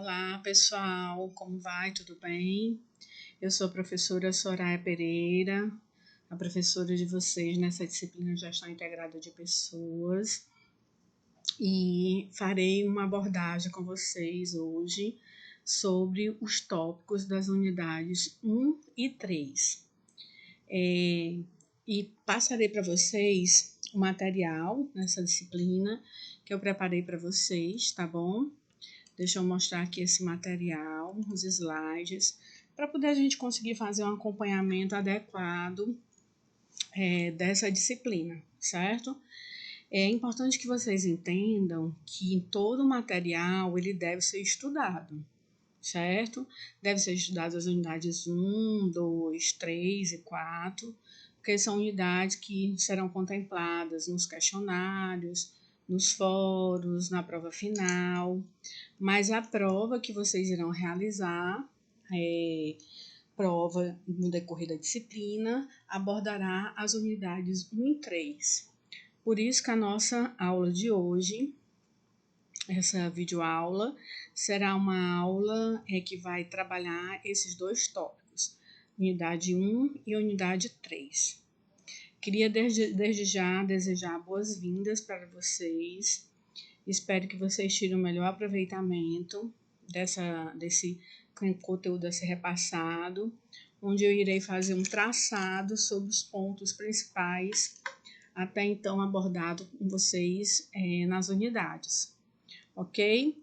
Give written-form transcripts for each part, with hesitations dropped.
Olá, pessoal, como vai? Tudo bem? Eu sou a professora Soraya Pereira, a professora de vocês nessa disciplina de Gestão Integrada de Pessoas, e farei uma abordagem com vocês hoje sobre os tópicos das unidades 1 e 3. E passarei para vocês o material nessa disciplina que eu preparei para vocês, tá bom? Deixa eu mostrar aqui esse material, os slides, para poder a gente conseguir fazer um acompanhamento adequado dessa disciplina, certo? É importante que vocês entendam que todo material ele deve ser estudado, certo? Deve ser estudado as unidades 1, 2, 3 e 4, porque são unidades que serão contempladas nos questionários, nos fóruns, na prova final, mas a prova que vocês irão realizar, prova no decorrer da disciplina, abordará as unidades 1 e 3. Por isso que a nossa aula de hoje, essa videoaula, será uma aula que vai trabalhar esses dois tópicos, unidade 1 e unidade 3. Queria desde já desejar boas-vindas para vocês. Espero que vocês tirem o melhor aproveitamento desse conteúdo a ser repassado, onde eu irei fazer um traçado sobre os pontos principais até então abordado com vocês nas unidades, ok?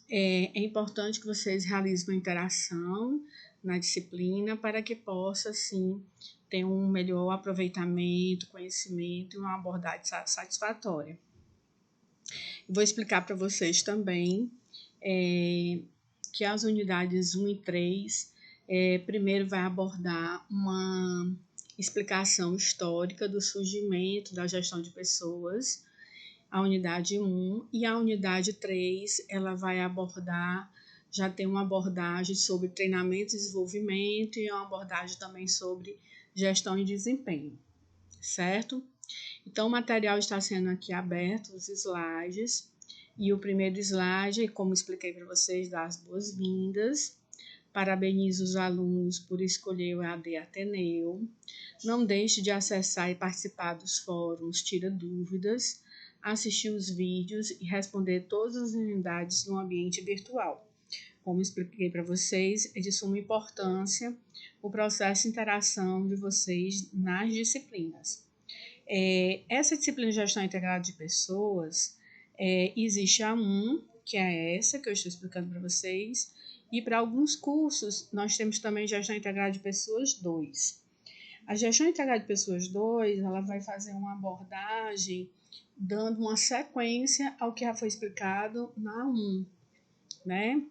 É importante que vocês realizem uma interação na disciplina para que possa, sim, ter um melhor aproveitamento, conhecimento e uma abordagem satisfatória. Vou explicar para vocês também que as unidades 1 e 3, primeiro vai abordar uma explicação histórica do surgimento da gestão de pessoas, a unidade 1, e a unidade 3, ela vai abordar, já tem uma abordagem sobre treinamento e desenvolvimento e uma abordagem também sobre gestão e desempenho, certo? Então, o material está sendo aqui aberto, os slides, e o primeiro slide, como expliquei para vocês, dá as boas-vindas. Parabenizo os alunos por escolher o EAD Ateneu. Não deixe de acessar e participar dos fóruns, tira dúvidas, assistir os vídeos e responder todas as unidades no ambiente virtual. Como expliquei para vocês, é de suma importância o processo de interação de vocês nas disciplinas. Essa disciplina de gestão integrada de pessoas, existe a 1, que é essa que eu estou explicando para vocês, e para alguns cursos nós temos também gestão integrada de pessoas 2. A gestão integrada de pessoas 2, ela vai fazer uma abordagem dando uma sequência ao que já foi explicado na 1, né?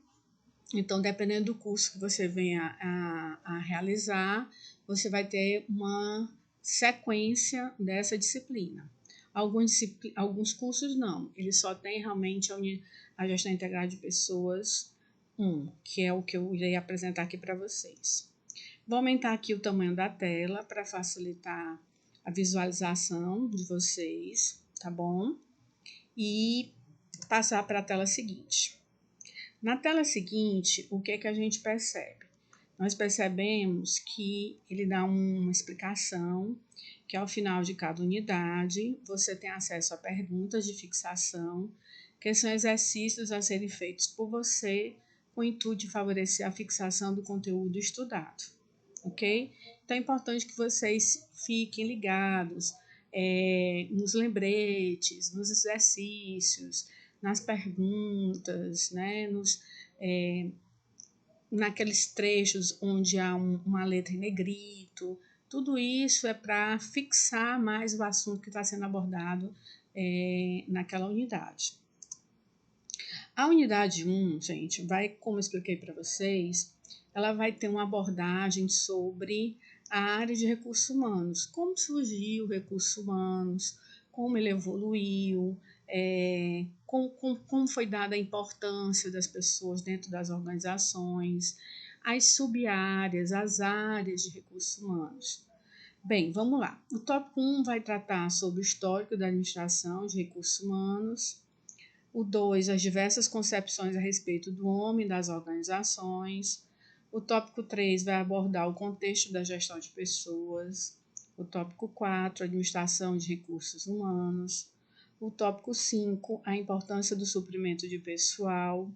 Então, dependendo do curso que você venha a realizar, você vai ter uma sequência dessa disciplina. Alguns cursos não, eles só têm realmente a gestão integrada de pessoas 1, que é o que eu irei apresentar aqui para vocês. Vou aumentar aqui o tamanho da tela para facilitar a visualização de vocês, tá bom? E passar para a tela seguinte. Na tela seguinte, o que a gente percebe? Nós percebemos que ele dá uma explicação, que ao final de cada unidade, você tem acesso a perguntas de fixação, que são exercícios a serem feitos por você, com o intuito de favorecer a fixação do conteúdo estudado, ok? Então é importante que vocês fiquem ligados nos lembretes, nos exercícios, nas perguntas, né, naqueles trechos onde há uma letra em negrito. Tudo isso é para fixar mais o assunto que está sendo abordado naquela unidade. A unidade 1, gente, como eu expliquei para vocês, ela vai ter uma abordagem sobre a área de recursos humanos, como surgiu recursos humanos, como ele evoluiu, como foi dada a importância das pessoas dentro das organizações, as sub-áreas, as áreas de recursos humanos. Bem, vamos lá. O tópico 1 vai tratar sobre o histórico da administração de recursos humanos. O 2, as diversas concepções a respeito do homem e das organizações. O tópico 3 vai abordar o contexto da gestão de pessoas. O tópico 4, administração de recursos humanos. O tópico 5, a importância do suprimento de pessoal.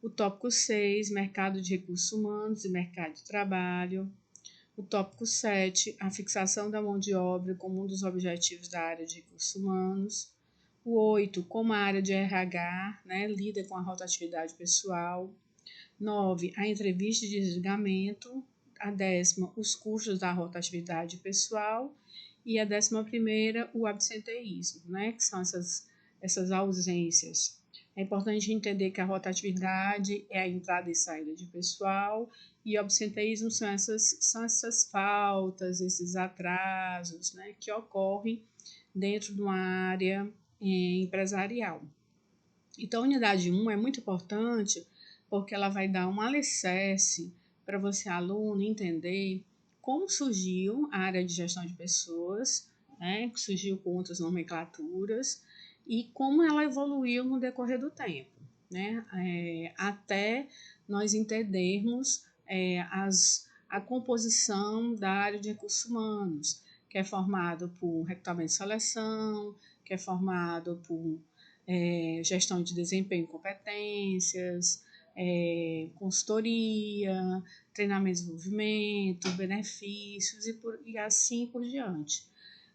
O tópico 6, mercado de recursos humanos e mercado de trabalho. O tópico 7, a fixação da mão de obra como um dos objetivos da área de recursos humanos. O 8, como a área de RH, lida com a rotatividade pessoal. 9, a entrevista de desligamento. A 10ª, os custos da rotatividade pessoal. E a 11ª, o absenteísmo, que são essas ausências. É importante entender que a rotatividade é a entrada e saída de pessoal e o absenteísmo são essas faltas, esses atrasos, que ocorrem dentro de uma área empresarial. Então, a unidade 1 é muito importante porque ela vai dar um alicerce para você, aluno, entender como surgiu a área de gestão de pessoas, que surgiu com outras nomenclaturas, e como ela evoluiu no decorrer do tempo, até nós entendermos a composição da área de recursos humanos, que é formado por recrutamento e seleção, que é formado por gestão de desempenho e competências, consultoria, treinamento e desenvolvimento, benefícios e assim por diante.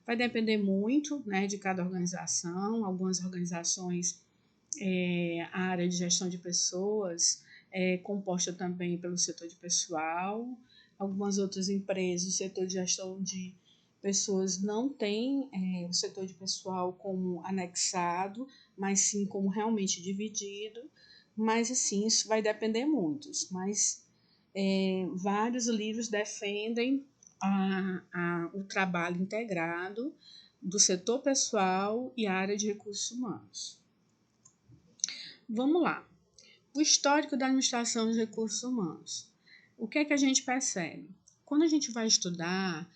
Vai depender muito de cada organização. Algumas organizações, a área de gestão de pessoas é composta também pelo setor de pessoal. Algumas outras empresas, o setor de gestão de pessoas não tem o setor de pessoal como anexado, mas sim como realmente dividido. Mas assim, isso vai depender muito. Mas vários livros defendem o trabalho integrado do setor pessoal e a área de recursos humanos. Vamos lá. O histórico da administração de recursos humanos. O que é que a gente percebe? Quando a gente vai estudar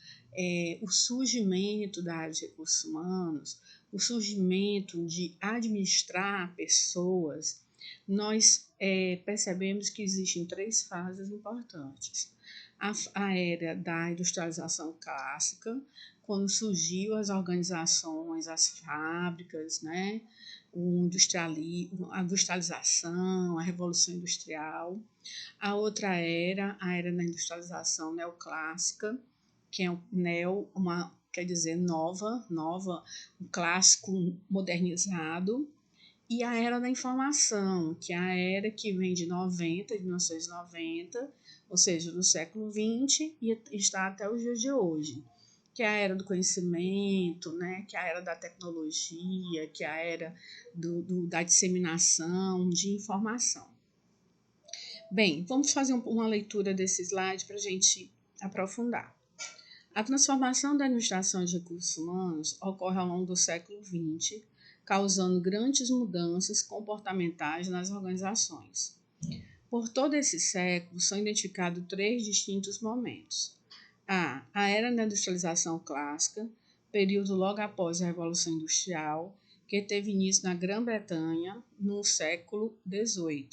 o surgimento da área de recursos humanos, o surgimento de administrar pessoas, nós percebemos que existem 3 fases importantes. A era da industrialização clássica, quando surgiu as organizações, as fábricas, a industrialização, a Revolução Industrial. A outra era, a era da industrialização neoclássica, que é quer dizer nova, um clássico modernizado. E a era da informação, que é a era que vem de 1990, ou seja, do século XX, e está até os dias de hoje, que é a era do conhecimento, que é a era da tecnologia, que é a era da disseminação de informação. Bem, vamos fazer uma leitura desse slide para a gente aprofundar. A transformação da administração de recursos humanos ocorre ao longo do século XX, causando grandes mudanças comportamentais nas organizações. Por todo esse século, são identificados 3 distintos momentos. A era da industrialização clássica, período logo após a Revolução Industrial, que teve início na Grã-Bretanha no século XVIII.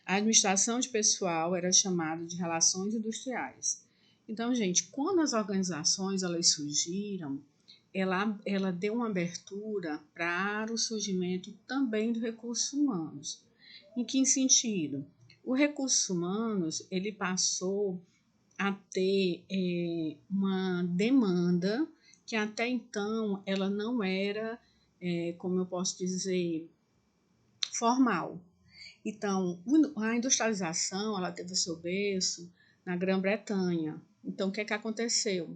A administração de pessoal era chamada de relações industriais. Então, gente, quando as organizações elas surgiram, ela deu uma abertura para o surgimento também do recursos humanos. Em que sentido? O recursos humanos ele passou a ter uma demanda que até então ela não era, como eu posso dizer, formal. Então, a industrialização ela teve o seu berço na Grã-Bretanha. Então, o que é que aconteceu?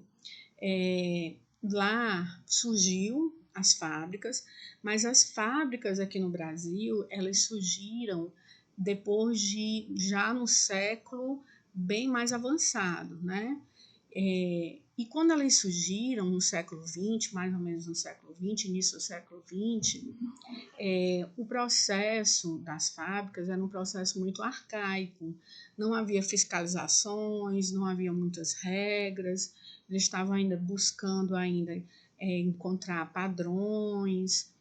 Lá surgiu as fábricas, mas as fábricas aqui no Brasil, elas surgiram depois de, já no século bem mais avançado, e quando elas surgiram no século XX, mais ou menos no século XX, início do século XX, o processo das fábricas era um processo muito arcaico, não havia fiscalizações, não havia muitas regras, eles estavam ainda buscando encontrar padrões,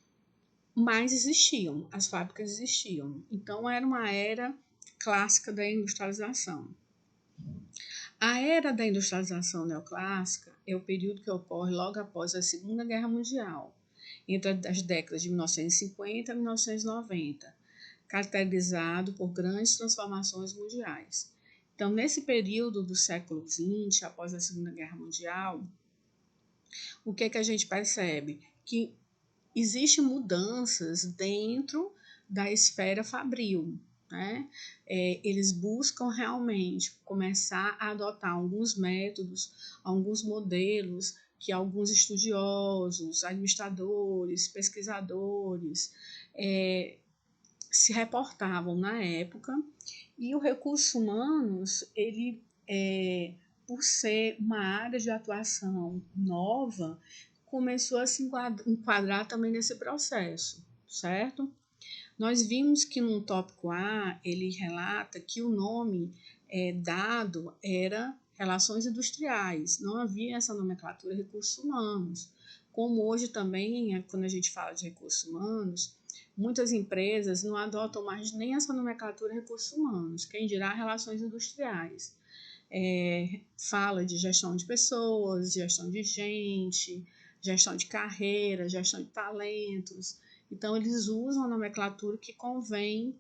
mas existiam, as fábricas existiam. Então, era uma era clássica da industrialização. A era da industrialização neoclássica é o período que ocorre logo após a Segunda Guerra Mundial, entre as décadas de 1950 a 1990, caracterizado por grandes transformações mundiais. Então, nesse período do século XX, após a Segunda Guerra Mundial, o que a gente percebe? Que existem mudanças dentro da esfera fabril, né? Eles buscam realmente começar a adotar alguns métodos, alguns modelos que alguns estudiosos, administradores, pesquisadores se reportavam na época, e o recursos humanos, ele, por ser uma área de atuação nova, começou a se enquadrar também nesse processo, certo? Nós vimos que no tópico A, ele relata que o nome dado era relações industriais, não havia essa nomenclatura recursos humanos. Como hoje também, quando a gente fala de recursos humanos, muitas empresas não adotam mais nem essa nomenclatura recursos humanos, quem dirá relações industriais. Fala de gestão de pessoas, gestão de gente, gestão de carreira, gestão de talentos. Então, eles usam a nomenclatura que convém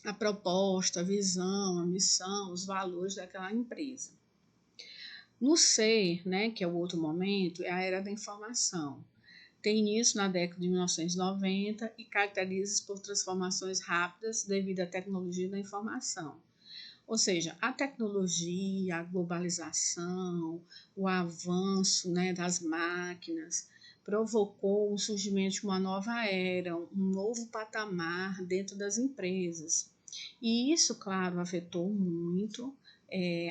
à proposta, a visão, a missão, os valores daquela empresa. No C, né, que é o outro momento, é a era da informação. Tem início na década de 1990 e caracteriza-se por transformações rápidas devido à tecnologia da informação. Ou seja, a tecnologia, a globalização, o avanço, né, das máquinas provocou o surgimento de uma nova era, um novo patamar dentro das empresas. E isso, claro, afetou muito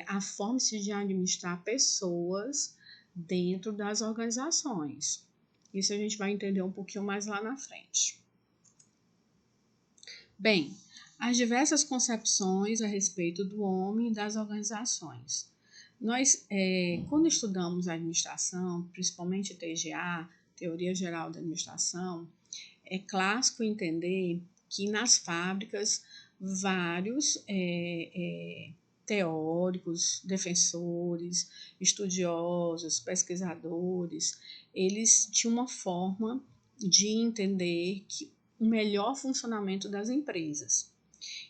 a forma de administrar pessoas dentro das organizações. Isso a gente vai entender um pouquinho mais lá na frente. Bem, as diversas concepções a respeito do homem e das organizações. Nós, quando estudamos a administração, principalmente TGA, Teoria Geral da Administração, é clássico entender que nas fábricas vários teóricos, defensores, estudiosos, pesquisadores, eles tinham uma forma de entender que o melhor funcionamento das empresas.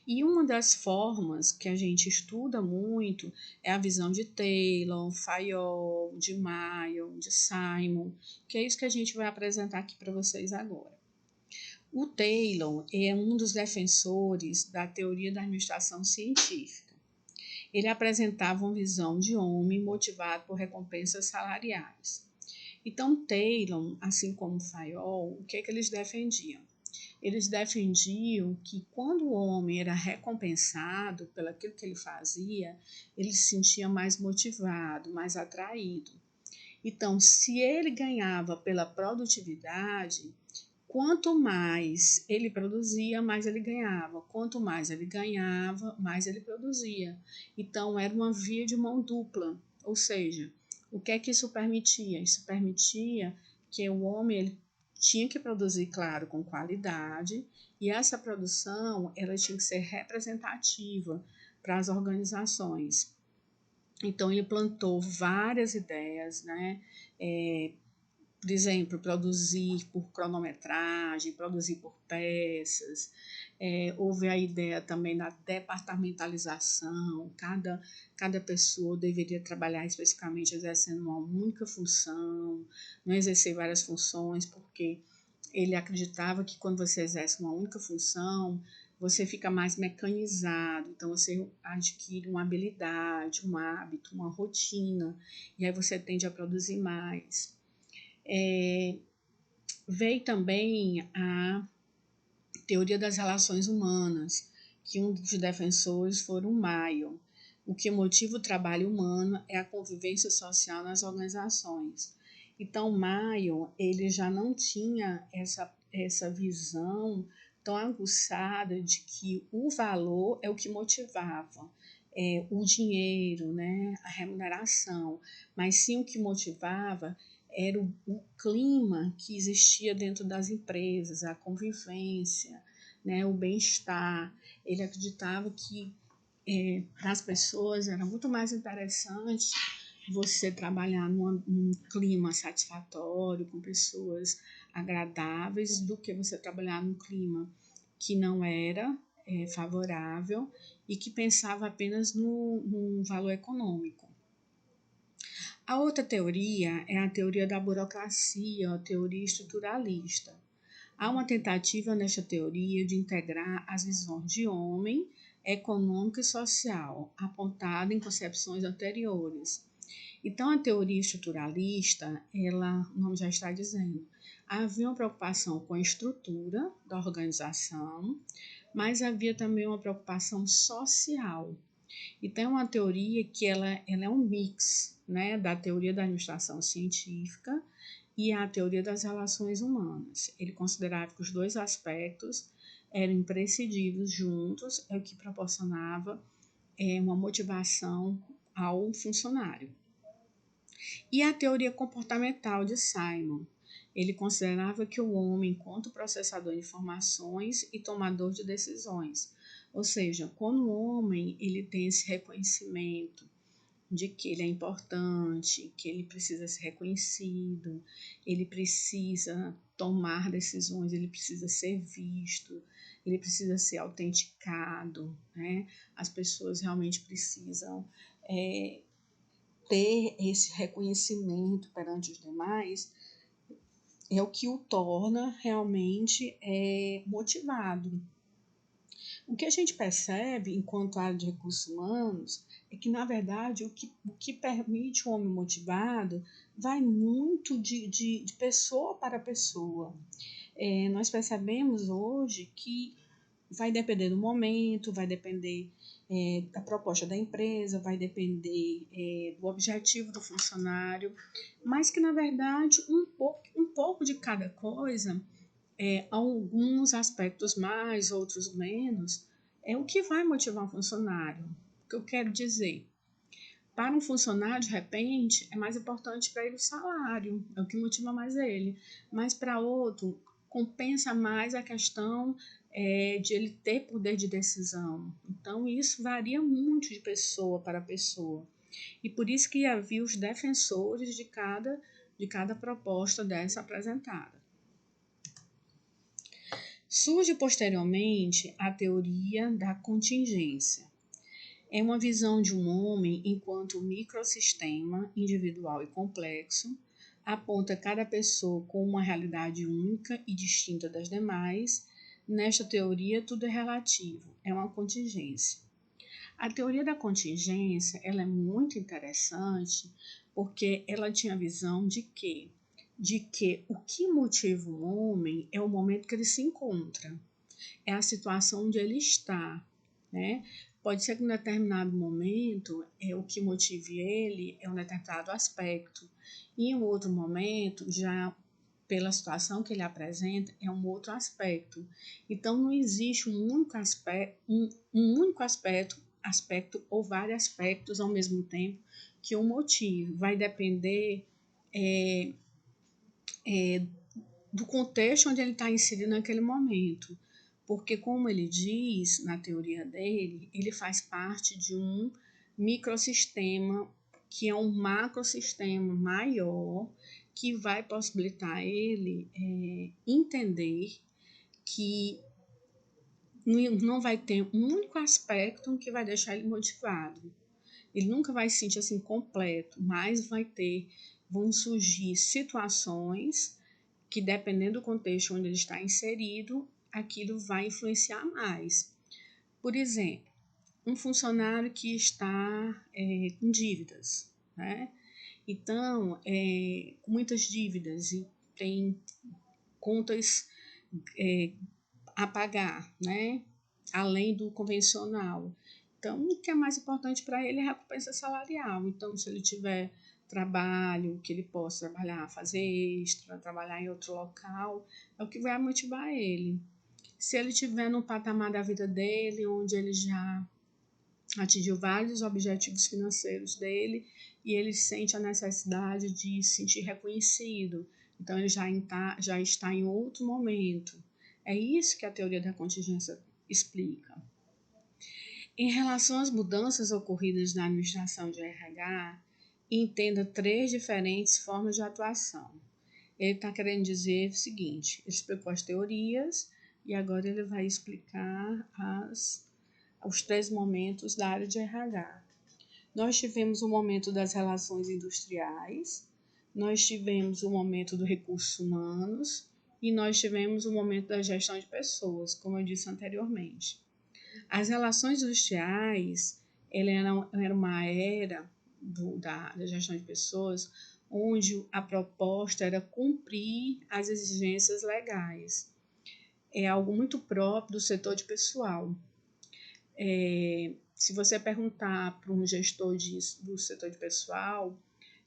E uma das formas que a gente estuda muito é a visão de Taylor, Fayol, de Mayo, de Simon, que é isso que a gente vai apresentar aqui para vocês agora. O Taylor é um dos defensores da teoria da administração científica. Ele apresentava uma visão de homem motivado por recompensas salariais. Então, Taylor, assim como Fayol, o que eles defendiam? Eles defendiam que quando o homem era recompensado pelo aquilo que ele fazia, ele se sentia mais motivado, mais atraído. Então, se ele ganhava pela produtividade, quanto mais ele produzia, mais ele ganhava. Quanto mais ele ganhava, mais ele produzia. Então, era uma via de mão dupla. Ou seja, o que é que isso permitia? Isso permitia que o homem ele tinha que produzir, claro, com qualidade, e essa produção ela tinha que ser representativa para as organizações. Então, ele plantou várias ideias, né? Por exemplo, produzir por cronometragem, produzir por peças. Houve a ideia também da departamentalização, cada pessoa deveria trabalhar especificamente exercendo uma única função, não exercer várias funções, porque ele acreditava que quando você exerce uma única função, você fica mais mecanizado, então você adquire uma habilidade, um hábito, uma rotina, e aí você tende a produzir mais. Veio também a teoria das relações humanas, que um dos defensores foi o Mayo. O que motiva o trabalho humano é a convivência social nas organizações. Então, Mayo, ele já não tinha essa visão tão aguçada de que o valor é o que motivava, o dinheiro, né, a remuneração, mas sim o que motivava era o clima que existia dentro das empresas, a convivência, né, o bem-estar. Ele acreditava que para as pessoas era muito mais interessante você trabalhar num clima satisfatório, com pessoas agradáveis, do que você trabalhar num clima que não era favorável e que pensava apenas no valor econômico. A outra teoria é a teoria da burocracia, a teoria estruturalista. Há uma tentativa nesta teoria de integrar as visões de homem, econômico e social, apontada em concepções anteriores. Então, a teoria estruturalista, o nome já está dizendo, havia uma preocupação com a estrutura da organização, mas havia também uma preocupação social. Então, é uma teoria que ela é um mix, né, da teoria da administração científica e a teoria das relações humanas. Ele considerava que os dois aspectos eram imprescindíveis juntos, é o que proporcionava uma motivação ao funcionário. E a teoria comportamental de Simon. Ele considerava que o homem, enquanto processador de informações e tomador de decisões, ou seja, quando o homem ele tem esse reconhecimento de que ele é importante, que ele precisa ser reconhecido, ele precisa tomar decisões, ele precisa ser visto, ele precisa ser autenticado, né? As pessoas realmente precisam ter esse reconhecimento perante os demais, é o que o torna realmente motivado. O que a gente percebe enquanto área de recursos humanos é que, na verdade, o que permite o homem motivado vai muito de pessoa para pessoa. Nós percebemos hoje que vai depender do momento, vai depender da proposta da empresa, vai depender do objetivo do funcionário, mas que, na verdade, um pouco de cada coisa, alguns aspectos mais, outros menos, é o que vai motivar um funcionário. O que eu quero dizer? Para um funcionário, de repente, é mais importante para ele o salário, é o que motiva mais ele. Mas para outro, compensa mais a questão de ele ter poder de decisão. Então, isso varia muito de pessoa para pessoa. E por isso que havia os defensores de cada proposta dessa apresentada. Surge posteriormente a teoria da contingência. É uma visão de um homem enquanto microsistema individual e complexo, aponta cada pessoa com uma realidade única e distinta das demais. Nesta teoria, tudo é relativo, é uma contingência. A teoria da contingência ela é muito interessante porque ela tinha a visão de que o que motiva o homem é o momento que ele se encontra, é a situação onde ele está, né? Pode ser que em determinado momento o que motive ele é um determinado aspecto, e em outro momento, já pela situação que ele apresenta, é um outro aspecto. Então, não existe um único aspecto ou vários aspectos ao mesmo tempo que o motive. Vai depender do contexto onde ele está inserido naquele momento. Porque, como ele diz na teoria dele, ele faz parte de um microsistema que é um macrosistema maior que vai possibilitar ele entender que não vai ter um único aspecto que vai deixar ele motivado. Ele nunca vai se sentir assim completo, mas vão surgir situações que, dependendo do contexto onde ele está inserido, aquilo vai influenciar mais. Por exemplo, um funcionário que está com dívidas, né? Então, com muitas dívidas e tem contas a pagar, né? Além do convencional. Então, o que é mais importante para ele é a recompensa salarial. Então, se ele tiver trabalho, que ele possa trabalhar, fazer extra, trabalhar em outro local, é o que vai motivar ele. Se ele estiver no patamar da vida dele, onde ele já atingiu vários objetivos financeiros dele e ele sente a necessidade de se sentir reconhecido. Então, ele já está em outro momento. É isso que a teoria da contingência explica. Em relação às mudanças ocorridas na administração de RH, entenda 3 diferentes formas de atuação. Ele está querendo dizer o seguinte: ele explicou as teorias e agora ele vai explicar os 3 momentos da área de RH. Nós tivemos o momento das relações industriais, nós tivemos o momento dos recursos humanos e nós tivemos o momento da gestão de pessoas, como eu disse anteriormente. As relações industriais, ela era uma era da gestão de pessoas onde a proposta era cumprir as exigências legais. É algo muito próprio do setor de pessoal. Se você perguntar para um gestor do setor de pessoal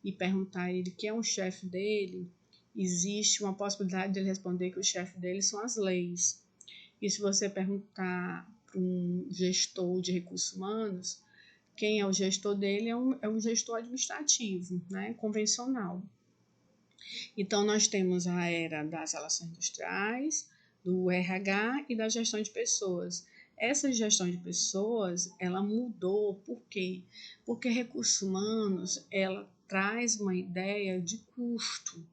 e perguntar a ele quem é o chefe dele, existe uma possibilidade de ele responder que o chefe dele são as leis. E se você perguntar para um gestor de recursos humanos, quem é o gestor dele é um gestor administrativo, né, convencional. Então, nós temos a era das relações industriais, do RH e da gestão de pessoas. Essa gestão de pessoas, ela mudou, por quê? Porque recursos humanos, ela traz uma ideia de custo,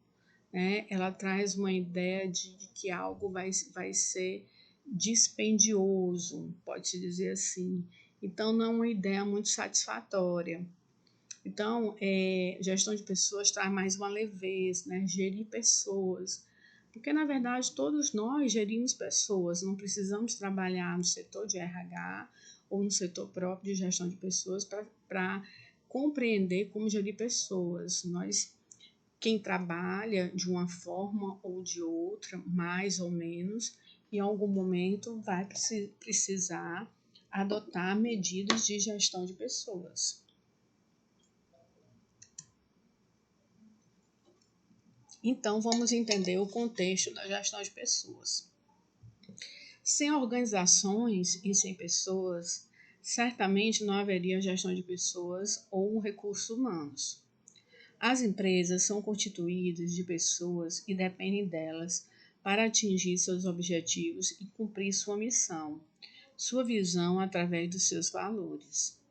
né? Ela traz uma ideia de que algo vai ser dispendioso, pode-se dizer assim. Então, não é uma ideia muito satisfatória. Então, gestão de pessoas traz mais uma leveza, né? Gerir pessoas. Porque, na verdade, todos nós gerimos pessoas, não precisamos trabalhar no setor de RH ou no setor próprio de gestão de pessoas para compreender como gerir pessoas. Quem trabalha de uma forma ou de outra, mais ou menos, em algum momento vai precisar adotar medidas de gestão de pessoas. Então, vamos entender o contexto da gestão de pessoas. Sem organizações e sem pessoas, certamente não haveria gestão de pessoas ou recursos humanos. As empresas são constituídas de pessoas e dependem delas para atingir seus objetivos e cumprir sua missão, sua visão através dos seus valores.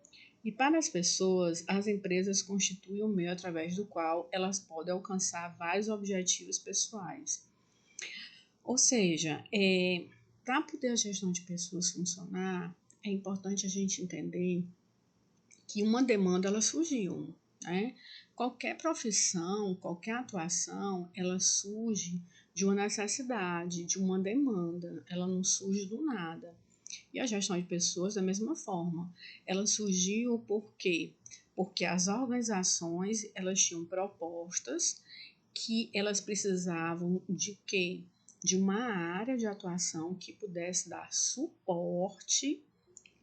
E para as pessoas, as empresas constituem o meio através do qual elas podem alcançar vários objetivos pessoais. Ou seja, para poder a gestão de pessoas funcionar, é importante a gente entender que uma demanda ela surgiu, né? Qualquer profissão, qualquer atuação, ela surge de uma necessidade, de uma demanda, ela não surge do nada. E a gestão de pessoas, da mesma forma, ela surgiu por quê? Porque as organizações, elas tinham propostas que elas precisavam de quê? De uma área de atuação que pudesse dar suporte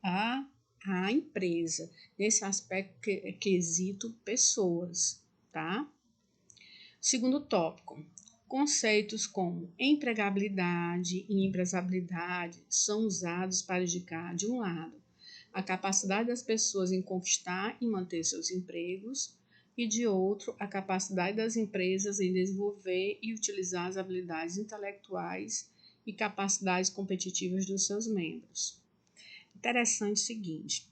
à empresa, nesse aspecto quesito pessoas, tá? Segundo tópico, conceitos como empregabilidade e empresabilidade são usados para indicar, de um lado, a capacidade das pessoas em conquistar e manter seus empregos, e de outro, a capacidade das empresas em desenvolver e utilizar as habilidades intelectuais e capacidades competitivas dos seus membros. Interessante o seguinte,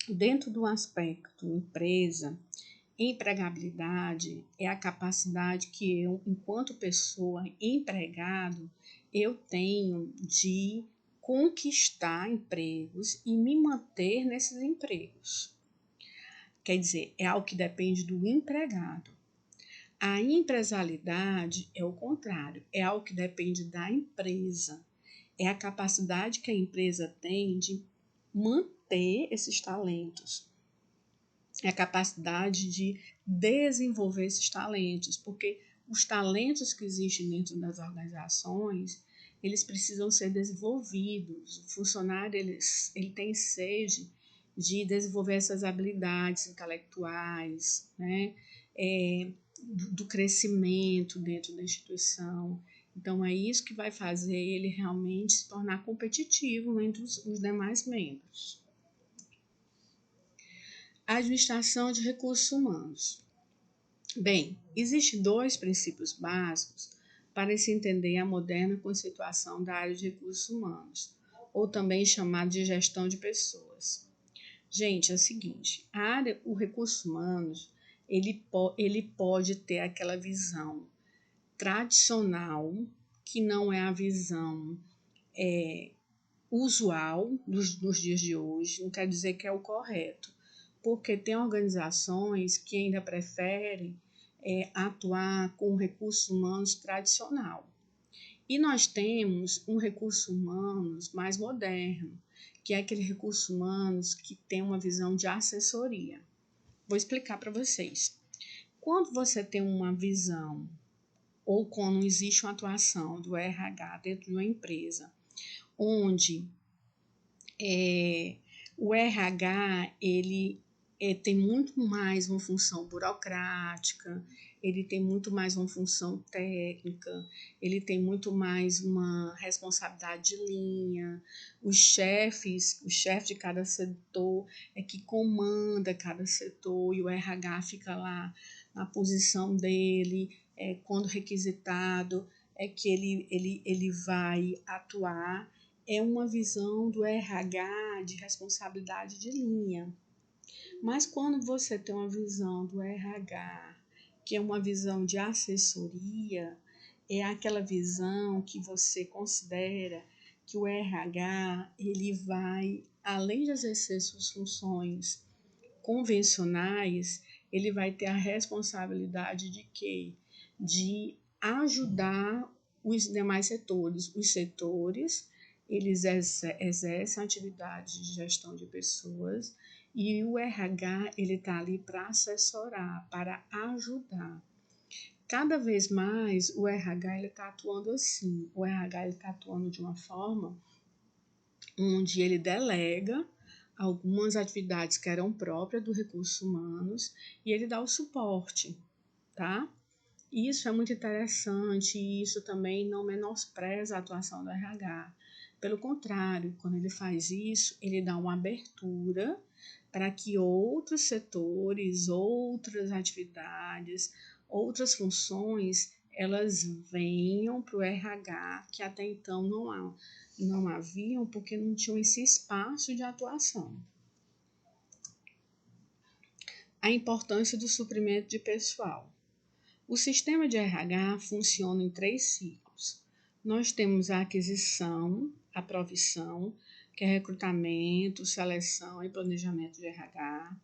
dentro do aspecto empresa, empregabilidade é a capacidade que eu, enquanto pessoa empregado, eu tenho de conquistar empregos e me manter nesses empregos. Quer dizer, é algo que depende do empregado. A empresarialidade é o contrário, é algo que depende da empresa. É a capacidade que a empresa tem de manter esses talentos. É a capacidade de desenvolver esses talentos, porque os talentos que existem dentro das organizações, eles precisam ser desenvolvidos. O funcionário ele tem sede de desenvolver essas habilidades intelectuais, né? Do crescimento dentro da instituição. Então, é isso que vai fazer ele realmente se tornar competitivo entre os demais membros. Administração de recursos humanos. Bem, existem dois princípios básicos para se entender a moderna conceituação da área de recursos humanos, ou também chamada de gestão de pessoas. Gente, é o seguinte, o recursos humanos, ele pode ter aquela visão tradicional, que não é a visão usual nos dias de hoje, não quer dizer que é o correto, porque tem organizações que ainda preferem atuar com recursos humanos tradicional. E nós temos um recurso humanos mais moderno, que é aquele recurso humanos que tem uma visão de assessoria. Vou explicar para vocês. Quando você tem uma visão ou quando existe uma atuação do RH dentro de uma empresa, onde o RH ele tem muito mais uma função burocrática, ele tem muito mais uma função técnica, ele tem muito mais uma responsabilidade de linha. O chefe de cada setor é que comanda cada setor e o RH fica lá na posição dele, quando requisitado, é que ele vai atuar. É uma visão do RH de responsabilidade de linha. Mas quando você tem uma visão do RH, que é uma visão de assessoria, é aquela visão que você considera que o RH ele vai, além de exercer suas funções convencionais, ele vai ter a responsabilidade de quê? De ajudar os demais setores. Os setores, eles exercem atividades de gestão de pessoas e o RH, ele está ali para assessorar, para ajudar. Cada vez mais o RH está atuando assim, o RH está atuando de uma forma onde ele delega algumas atividades que eram próprias do recursos humanos e ele dá o suporte, tá? Isso é muito interessante e isso também não menospreza a atuação do RH. Pelo contrário, quando ele faz isso, ele dá uma abertura para que outros setores, outras atividades, outras funções, elas venham para o RH que até então não haviam porque não tinham esse espaço de atuação. A importância do suprimento de pessoal. O sistema de RH funciona em 3 ciclos. Nós temos a aquisição, a provisão, que é recrutamento, seleção e planejamento de RH.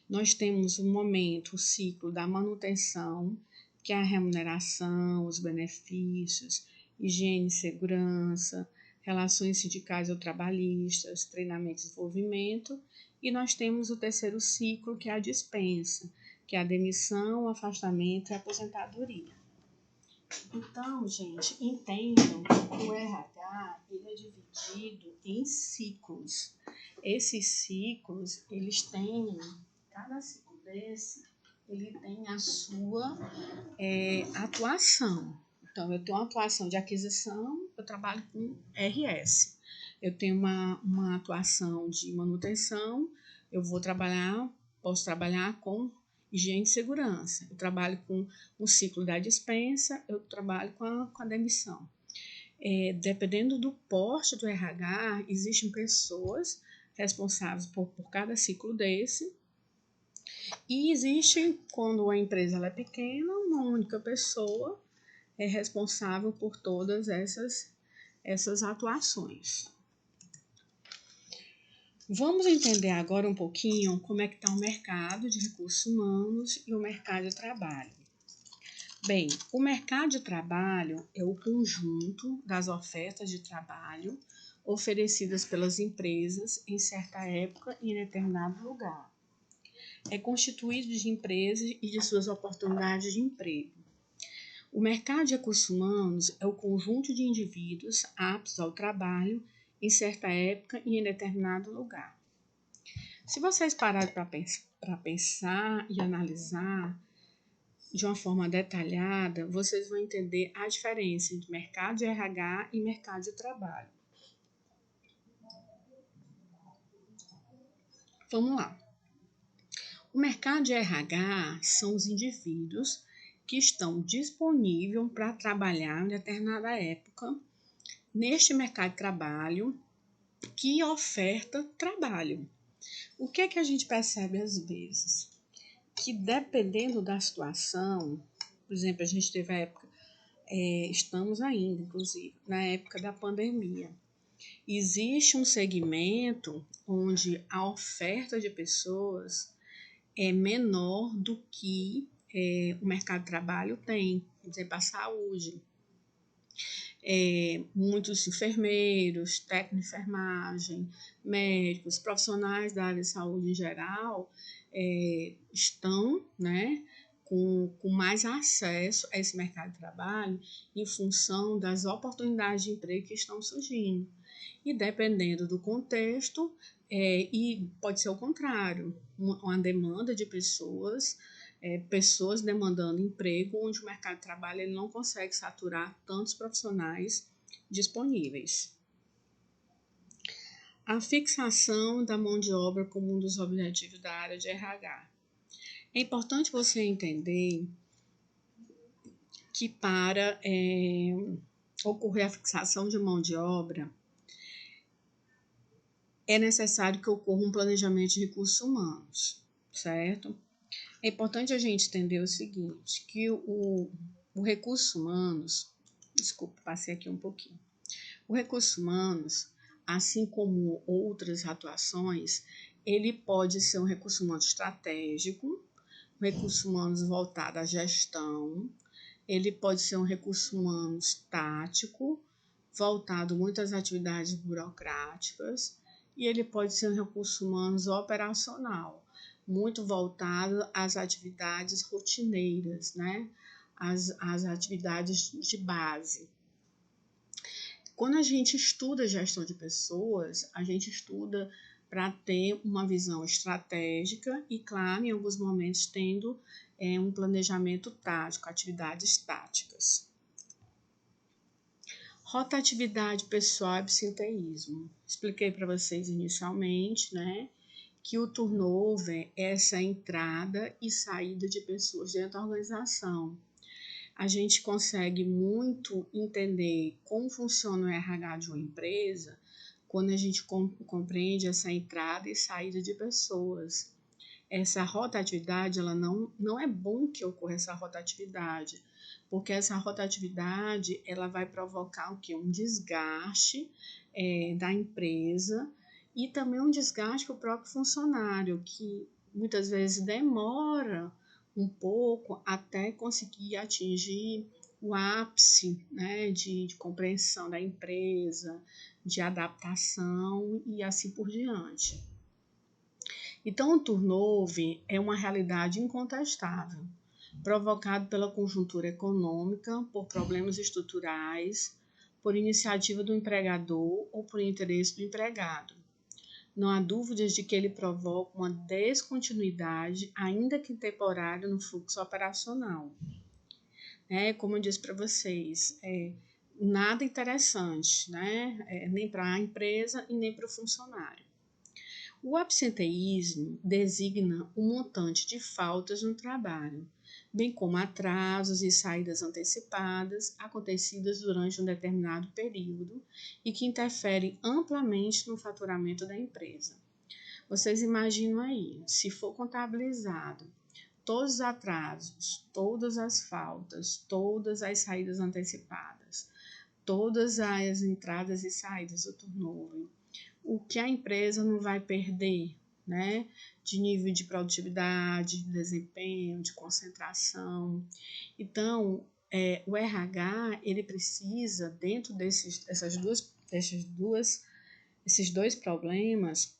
Nós temos o ciclo da manutenção, que é a remuneração, os benefícios, higiene e segurança, relações sindicais ou trabalhistas, treinamento e desenvolvimento. E nós temos o terceiro ciclo, que é a dispensa, que é a demissão, o afastamento e a aposentadoria. Então, gente, entendam que o RH ele é dividido em ciclos. Esses ciclos, eles têm, cada ciclo desse, ele tem a sua atuação. Então, eu tenho uma atuação de aquisição, eu trabalho com RS. Eu tenho uma atuação de manutenção, posso trabalhar com higiene e segurança. Eu trabalho com o ciclo da dispensa, eu trabalho com a demissão. Dependendo do porte do RH, existem pessoas responsáveis por cada ciclo desse. E existe, quando a empresa é pequena, uma única pessoa é responsável por todas essas atuações. Vamos entender agora um pouquinho como é que está o mercado de recursos humanos e o mercado de trabalho. Bem, o mercado de trabalho é o conjunto das ofertas de trabalho oferecidas pelas empresas em certa época e em determinado lugar. É constituído de empresas e de suas oportunidades de emprego. O mercado de recursos humanos é o conjunto de indivíduos aptos ao trabalho em certa época e em determinado lugar. Se vocês pararem para pensar e analisar de uma forma detalhada, vocês vão entender a diferença entre mercado de RH e mercado de trabalho. Vamos lá. O mercado de RH são os indivíduos que estão disponíveis para trabalhar em determinada época neste mercado de trabalho que oferta trabalho. O que é que a gente percebe às vezes? Que dependendo da situação, por exemplo, a gente teve a época, estamos ainda, inclusive, na época da pandemia. Existe um segmento onde a oferta de pessoas é menor do que o mercado de trabalho tem, por exemplo, a saúde. Muitos enfermeiros, técnicos de enfermagem, médicos, profissionais da área de saúde em geral, estão, né, com mais acesso a esse mercado de trabalho em função das oportunidades de emprego que estão surgindo. E dependendo do contexto, e pode ser o contrário, uma demanda de pessoas, pessoas demandando emprego, onde o mercado de trabalho ele não consegue saturar tantos profissionais disponíveis. A fixação da mão de obra como um dos objetivos da área de RH. É importante você entender que para ocorrer a fixação de mão de obra, é necessário que ocorra um planejamento de recursos humanos, certo? É importante a gente entender o seguinte, que o recursos humanos, desculpa, passei aqui um pouquinho. O recursos humanos, assim como outras atuações, ele pode ser um recurso humano estratégico, um recurso humanos voltado à gestão, ele pode ser um recurso humanos tático, voltado muito às atividades burocráticas, e ele pode ser um recurso humanos operacional, muito voltado às atividades rotineiras, né? As atividades de base. Quando a gente estuda gestão de pessoas, a gente estuda para ter uma visão estratégica e, claro, em alguns momentos tendo um planejamento tático, atividades táticas. Rotatividade pessoal e absenteísmo. Expliquei para vocês inicialmente, né, que o turnover é essa entrada e saída de pessoas dentro da organização. A gente consegue muito entender como funciona o RH de uma empresa quando a gente compreende essa entrada e saída de pessoas. Essa rotatividade, ela não é bom que ocorra essa rotatividade, porque essa rotatividade ela vai provocar o quê? Um desgaste da empresa e também um desgaste para o próprio funcionário, que muitas vezes demora um pouco até conseguir atingir o ápice, né, de compreensão da empresa, de adaptação e assim por diante. Então, o turnover é uma realidade incontestável, provocado pela conjuntura econômica, por problemas estruturais, por iniciativa do empregador ou por interesse do empregado. Não há dúvidas de que ele provoca uma descontinuidade, ainda que temporária, no fluxo operacional. Como eu disse para vocês, nada interessante, né? Nem para a empresa e nem para o funcionário. O absenteísmo designa o montante de faltas no trabalho, bem como atrasos e saídas antecipadas acontecidas durante um determinado período e que interferem amplamente no faturamento da empresa. Vocês imaginam aí, se for contabilizado todos os atrasos, todas as faltas, todas as saídas antecipadas, todas as entradas e saídas do turnover, o que a empresa não vai perder, né? De nível de produtividade, de desempenho, de concentração. Então, o RH, ele precisa, dentro esses dois problemas,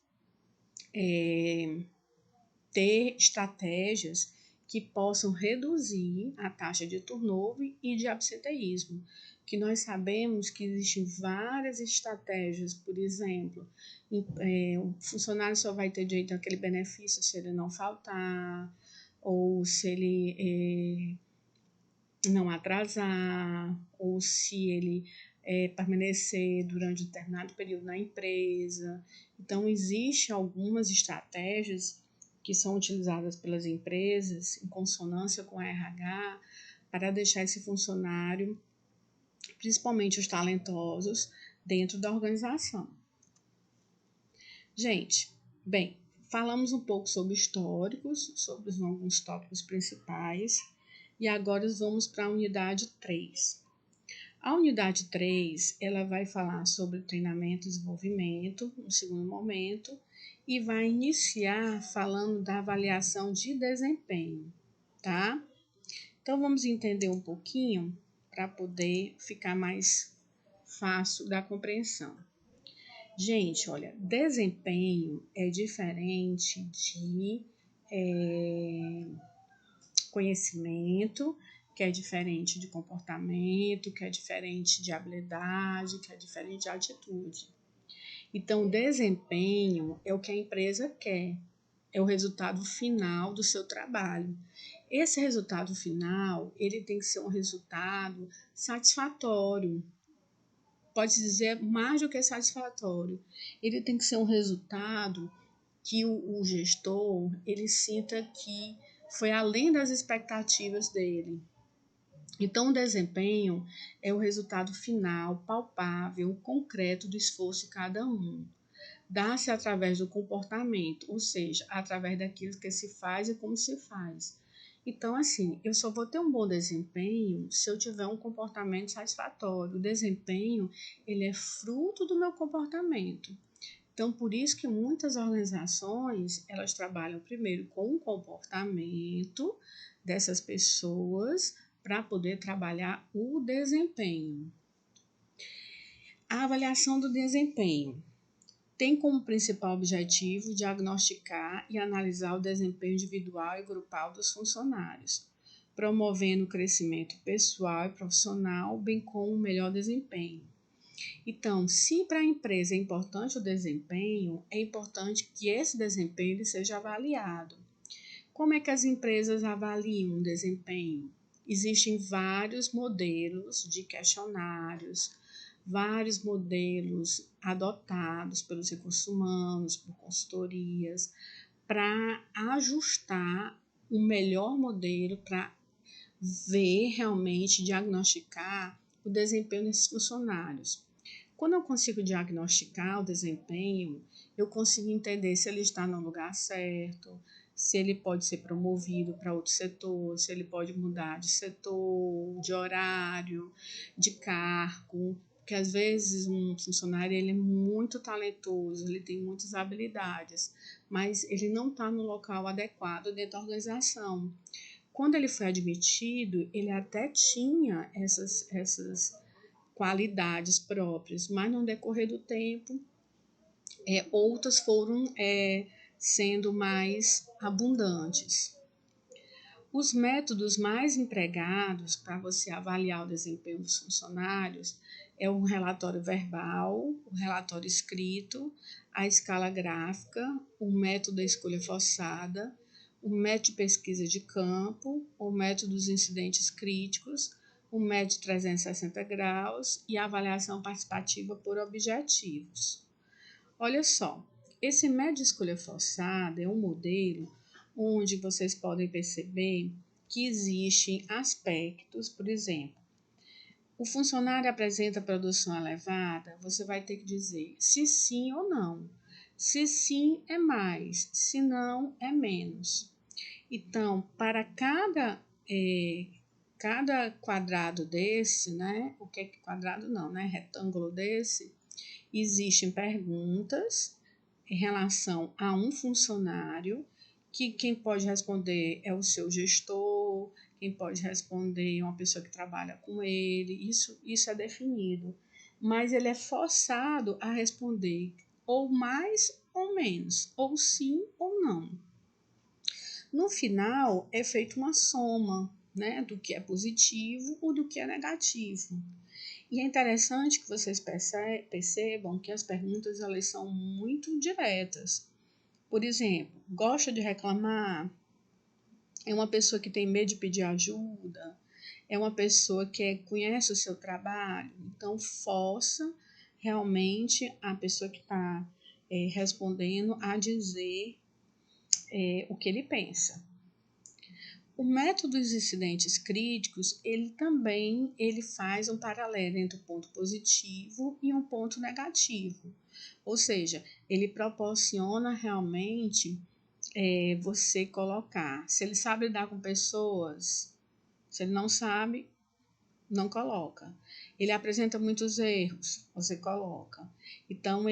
ter estratégias que possam reduzir a taxa de turnover e de absenteísmo, que nós sabemos que existem várias estratégias, por exemplo, o funcionário só vai ter direito àquele benefício se ele não faltar, ou se ele não atrasar, ou se ele permanecer durante um determinado período na empresa. Então, existem algumas estratégias que são utilizadas pelas empresas em consonância com a RH para deixar esse funcionário, principalmente os talentosos, dentro da organização. Gente, bem, falamos um pouco sobre históricos, sobre alguns tópicos principais, e agora vamos para a unidade 3. A unidade 3, ela vai falar sobre treinamento e desenvolvimento, no segundo momento, e vai iniciar falando da avaliação de desempenho, tá? Então, vamos entender um pouquinho para poder ficar mais fácil da compreensão. Gente, olha, desempenho é diferente de conhecimento, que é diferente de comportamento, que é diferente de habilidade, que é diferente de atitude. Então, desempenho é o que a empresa quer, é o resultado final do seu trabalho. Esse resultado final, ele tem que ser um resultado satisfatório. Pode dizer mais do que satisfatório. Ele tem que ser um resultado que o gestor, ele sinta que foi além das expectativas dele. Então, o desempenho é o resultado final, palpável, concreto do esforço de cada um. Dá-se através do comportamento, ou seja, através daquilo que se faz e como se faz. Então, assim, eu só vou ter um bom desempenho se eu tiver um comportamento satisfatório. O desempenho, ele é fruto do meu comportamento. Então, por isso que muitas organizações, elas trabalham primeiro com o comportamento dessas pessoas para poder trabalhar o desempenho. A avaliação do desempenho tem como principal objetivo diagnosticar e analisar o desempenho individual e grupal dos funcionários, promovendo o crescimento pessoal e profissional, bem como o melhor desempenho. Então, se para a empresa é importante o desempenho, é importante que esse desempenho seja avaliado. Como é que as empresas avaliam o desempenho? Existem vários modelos de questionários, vários modelos adotados pelos recursos humanos, por consultorias, para ajustar o melhor modelo para ver realmente, diagnosticar o desempenho desses funcionários. Quando eu consigo diagnosticar o desempenho, eu consigo entender se ele está no lugar certo, se ele pode ser promovido para outro setor, se ele pode mudar de setor, de horário, de cargo, porque às vezes um funcionário ele é muito talentoso, ele tem muitas habilidades, mas ele não está no local adequado dentro da organização. Quando ele foi admitido, ele até tinha essas qualidades próprias, mas no decorrer do tempo, outras foram sendo mais abundantes. Os métodos mais empregados para você avaliar o desempenho dos funcionários é o relatório verbal, o relatório escrito, a escala gráfica, o método da escolha forçada, o método de pesquisa de campo, o método dos incidentes críticos, o método de 360 graus e a avaliação participativa por objetivos. Olha só, esse método de escolha forçada é um modelo onde vocês podem perceber que existem aspectos, por exemplo, o funcionário apresenta produção elevada, você vai ter que dizer se sim ou não. Se sim, é mais, se não, é menos. Então, para cada quadrado desse, né? O que é quadrado não, né? Retângulo desse, existem perguntas em relação a um funcionário, que quem pode responder é o seu gestor, quem pode responder é uma pessoa que trabalha com ele, isso é definido. Mas ele é forçado a responder ou mais ou menos, ou sim ou não. No final, é feita uma soma, né, do que é positivo ou do que é negativo. E é interessante que vocês percebam que as perguntas elas são muito diretas. Por exemplo, gosta de reclamar? É uma pessoa que tem medo de pedir ajuda? É uma pessoa que conhece o seu trabalho? Então, força realmente a pessoa que está respondendo a dizer o que ele pensa. O método dos incidentes críticos, ele também faz um paralelo entre um ponto positivo e um ponto negativo. Ou seja, ele proporciona realmente você colocar. Se ele sabe lidar com pessoas, se ele não sabe, não coloca. Ele apresenta muitos erros, você coloca. Então,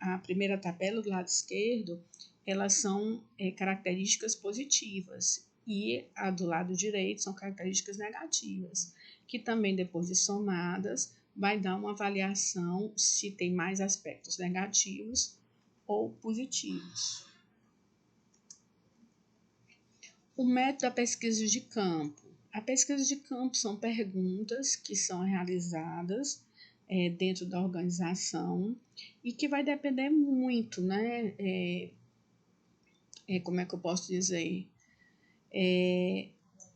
a primeira tabela do lado esquerdo, elas são características positivas e a do lado direito são características negativas, que também depois de somadas vai dar uma avaliação se tem mais aspectos negativos ou positivos. O método da pesquisa de campo. A pesquisa de campo são perguntas que são realizadas dentro da organização e que vai depender muito, né? Como é que eu posso dizer?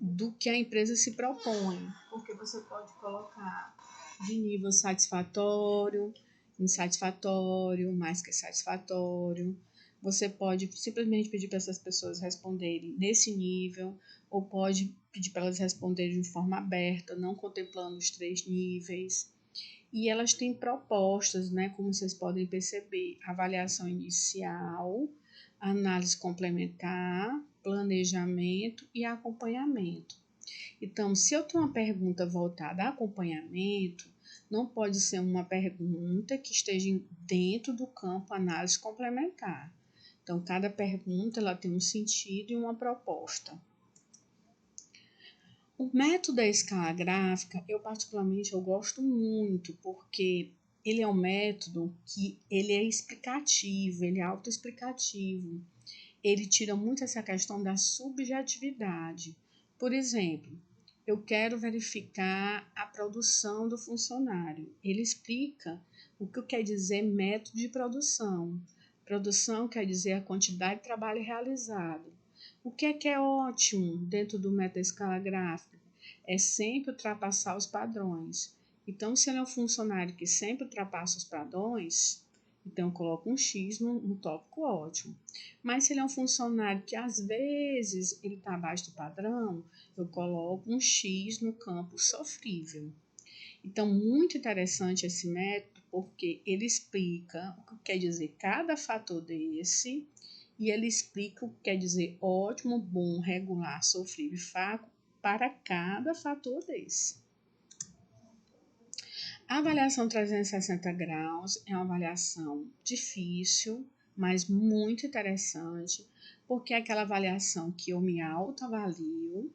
Do que a empresa se propõe. Porque você pode colocar de nível satisfatório, insatisfatório, mais que satisfatório. Você pode simplesmente pedir para essas pessoas responderem nesse nível, ou pode pedir para elas responderem de forma aberta, não contemplando os 3 níveis. E elas têm propostas, né, como vocês podem perceber, avaliação inicial, análise complementar, planejamento e acompanhamento. Então, se eu tenho uma pergunta voltada a acompanhamento, não pode ser uma pergunta que esteja dentro do campo análise complementar. Então, cada pergunta ela tem um sentido e uma proposta. O método da escala gráfica, eu particularmente gosto muito, porque ele é um método que ele é explicativo, ele é autoexplicativo. Ele tira muito essa questão da subjetividade. Por exemplo, eu quero verificar a produção do funcionário. Ele explica o que quer dizer método de produção. Produção quer dizer a quantidade de trabalho realizado. O que é ótimo dentro do método da escala gráfica? É sempre ultrapassar os padrões. Então, se ele é um funcionário que sempre ultrapassa os padrões, então eu coloco um X no tópico ótimo. Mas se ele é um funcionário que às vezes ele está abaixo do padrão, eu coloco um X no campo sofrível. Então, muito interessante esse método, porque ele explica o que quer dizer cada fator desse, e ele explica o que quer dizer ótimo, bom, regular, sofrível e fraco para cada fator desse. A avaliação 360 graus é uma avaliação difícil, mas muito interessante, porque é aquela avaliação que eu me autoavalio,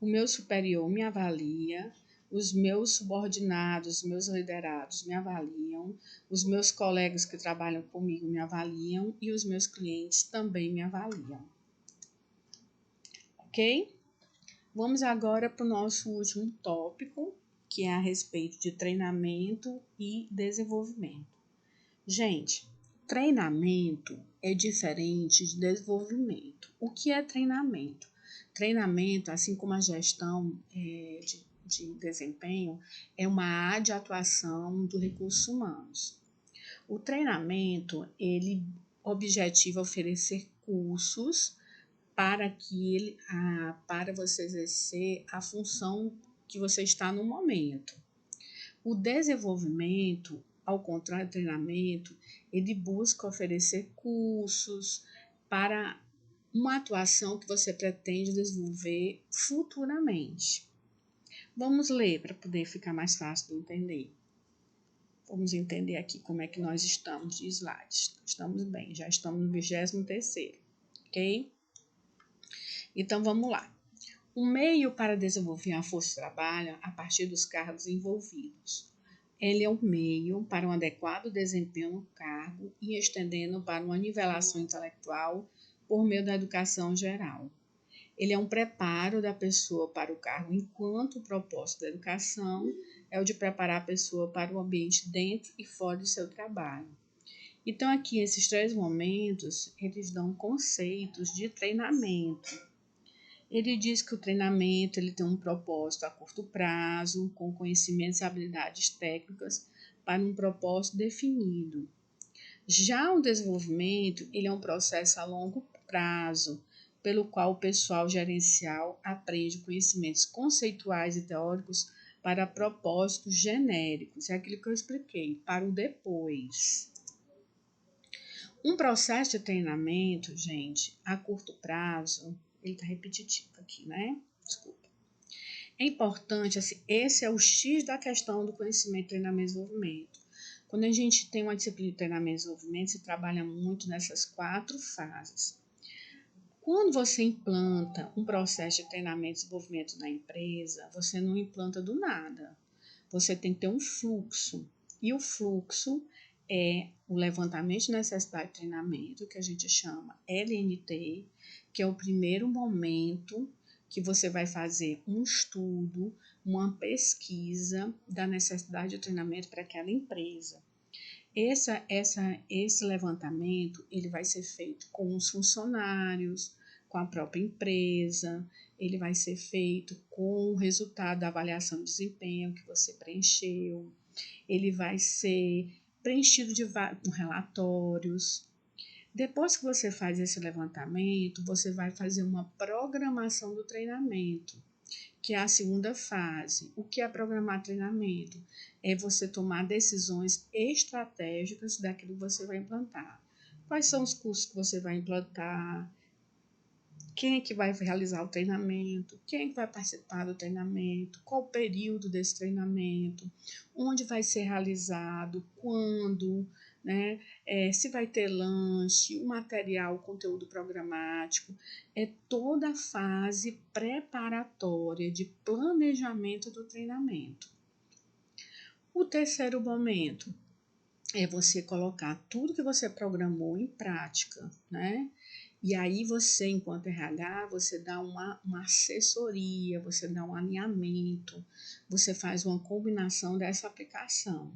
o meu superior me avalia, os meus subordinados, os meus liderados me avaliam, os meus colegas que trabalham comigo me avaliam e os meus clientes também me avaliam. Ok? Vamos agora para o nosso último tópico, que é a respeito de treinamento e desenvolvimento. Gente, treinamento é diferente de desenvolvimento. O que é treinamento? Treinamento, assim como a gestão de desempenho, é uma área de atuação do recursos humanos. O treinamento, ele objetiva oferecer cursos para você exercer a função que você está no momento. O desenvolvimento, ao contrário do treinamento, ele busca oferecer cursos para uma atuação que você pretende desenvolver futuramente. Vamos ler para poder ficar mais fácil de entender. Vamos entender aqui como é que nós estamos de slides. Estamos bem, já estamos no 23º, ok? Então, vamos lá. O meio para desenvolver a força de trabalho a partir dos cargos envolvidos. Ele é um meio para um adequado desempenho no cargo e estendendo para uma nivelação intelectual por meio da educação geral. Ele é um preparo da pessoa para o cargo, enquanto o propósito da educação é o de preparar a pessoa para o ambiente dentro e fora do seu trabalho. Então, aqui, esses 3 momentos, eles dão conceitos de treinamento. Ele diz que o treinamento ele tem um propósito a curto prazo, com conhecimentos e habilidades técnicas para um propósito definido. Já o desenvolvimento, ele é um processo a longo prazo, pelo qual o pessoal gerencial aprende conhecimentos conceituais e teóricos para propósitos genéricos. É aquilo que eu expliquei, para o depois. Um processo de treinamento, gente, a curto prazo, ele está repetitivo aqui, né? Desculpa. É importante, assim, esse é o X da questão do conhecimento, treinamento e desenvolvimento. Quando a gente tem uma disciplina de treinamento e desenvolvimento, se trabalha muito nessas 4 fases. Quando você implanta um processo de treinamento e desenvolvimento na empresa, você não implanta do nada. Você tem que ter um fluxo. E o fluxo é o levantamento de necessidade de treinamento, que a gente chama LNT, que é o primeiro momento que você vai fazer um estudo, uma pesquisa da necessidade de treinamento para aquela empresa. Esse levantamento ele vai ser feito com os funcionários, com a própria empresa, ele vai ser feito com o resultado da avaliação de desempenho que você preencheu, ele vai ser preenchido com relatórios. Depois que você faz esse levantamento, você vai fazer uma programação do treinamento, que é a segunda fase. O que é programar treinamento? É você tomar decisões estratégicas daquilo que você vai implantar. Quais são os cursos que você vai implantar? Quem é que vai realizar o treinamento? Quem é que vai participar do treinamento? Qual o período desse treinamento? Onde vai ser realizado? Quando? Né? Se vai ter lanche, o material, o conteúdo programático. É toda a fase preparatória de planejamento do treinamento. O terceiro momento é você colocar tudo que você programou em prática, né? E aí você, enquanto RH, você dá uma assessoria, você dá um alinhamento, você faz uma combinação dessa aplicação.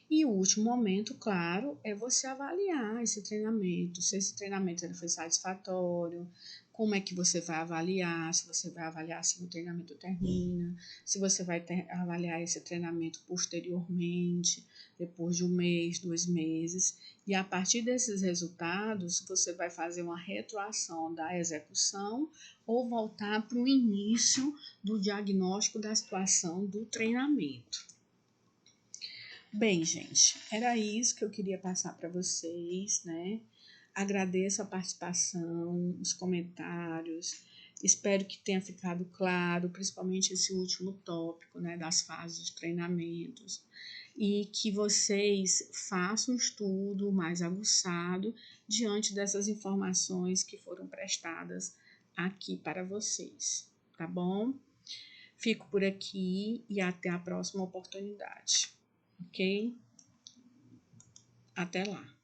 E o último momento, claro, é você avaliar esse treinamento, se esse treinamento ele foi satisfatório, como é que você vai avaliar, se você vai avaliar se o treinamento termina, se você vai avaliar esse treinamento posteriormente, depois de 1 mês, 2 meses, e a partir desses resultados, você vai fazer uma retroação da execução ou voltar para o início do diagnóstico da situação do treinamento. Bem, gente, era isso que eu queria passar para vocês, né? Agradeço a participação, os comentários. Espero que tenha ficado claro, principalmente esse último tópico, né, das fases de treinamentos, e que vocês façam um estudo mais aguçado diante dessas informações que foram prestadas aqui para vocês, tá bom? Fico por aqui e até a próxima oportunidade. Ok? Até lá.